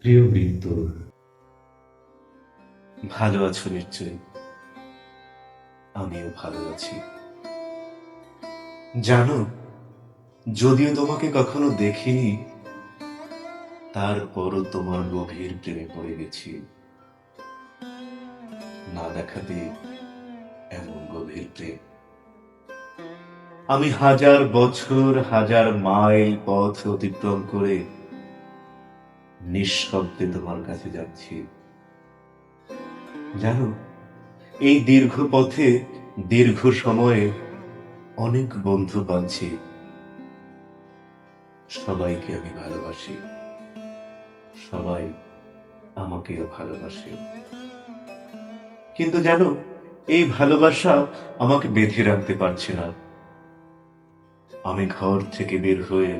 প্রিয় বৃন্দর, ভালো আছো নিশ্চয়ই। আমিও ভালো আছি। জানো, যদিও তোমাকে কখনো দেখিনি, তারপরও তোমার গভীর প্রেমে পড়ে গেছি। না দেখাতে এমন গভীর প্রেম। আমি হাজার বছর, হাজার মাইল পথ অতিক্রম করে নিঃশব্দে তোমার কাছে যাচ্ছি। জানো, এই দীর্ঘ পথে, দীর্ঘ সময়ে অনেক বন্ধু পাচ্ছি। সবাইকে আমি ভালোবাসি, সবাই আমাকেও ভালোবাসে। কিন্তু জানো, এই ভালোবাসা আমাকে বেঁধে রাখতে পারছে না। আমি ঘর থেকে বের হয়ে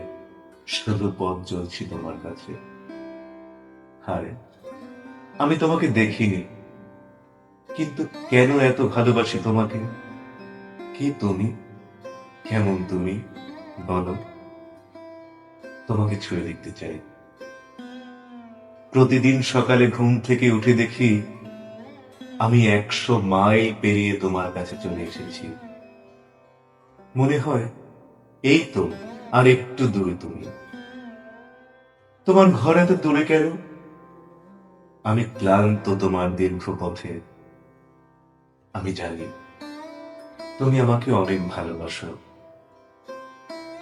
শুধু পথ চলছি তোমার কাছে। হায়, আমি তোমাকে দেখিনি, কিন্তু কেন এত ভালোবাসি তোমাকে? কি তুমি? কেমন তুমি? বলো। তোমাকে ছুঁয়ে দেখতে চাই। প্রতিদিন সকালে ঘুম থেকে উঠে দেখি আমি 100 মাইল পেরিয়ে তোমার কাছে চলে এসেছি। মনে হয় এই তো আর একটু দূরে তুমি। তোমার ঘর এত দূরে কেন? আমি ক্লান্ত তোমার দীর্ঘ পথে। আমি জানি তুমি আমাকে অনেক ভালোবাসো।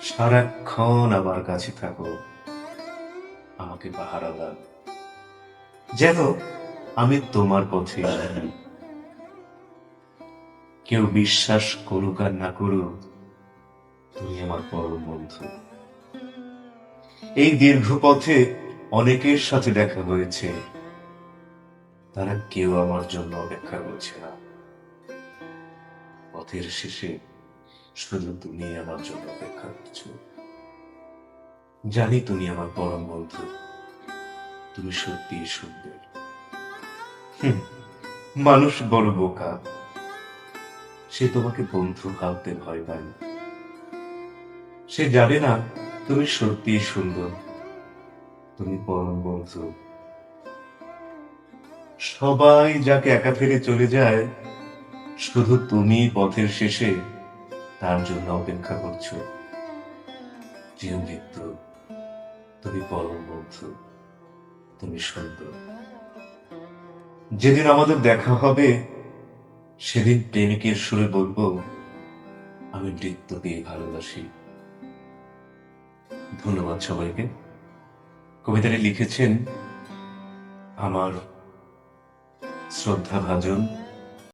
সারাক্ষণ আমার কাছে থাকো, আমাকে পাহারা দাও, যেন আমি তোমার পথে আছি। কেউ বিশ্বাস করুক আর না করুক, তুমি আমার পরম বন্ধু। এই দীর্ঘ পথে অনেকের সাথে দেখা হয়েছে, তারা কেউ আমার জন্য অপেক্ষা করছে না। পথের শেষে শুধু তুমি আমার জন্য অপেক্ষা করছো। জানি তুমি আমার পরম বন্ধু, তুমি সত্যি সুন্দর। হুম, মানুষ বড় বোকা, সে তোমাকে বন্ধু ভাবতে ভয় পায়। সে জানে না তুমি সত্যি সুন্দর, তুমি পরম বন্ধু। সবাই যাকে একা ফেলে চলে যায়, শুধু তুমি পথের শেষে তার জন্য অপেক্ষা করছো। প্রিয় মিত্র, তুমি পরম বন্ধু, তুমি সুন্দর। যেদিন আমাদের দেখা হবে, সেদিন প্রেমিকের সুরে বলবো, আমি নৃত্যকেই ভালোবাসি। ধন্যবাদ সবাইকে। কবিতাটি লিখেছেন আমার শ্রদ্ধা ভাজন।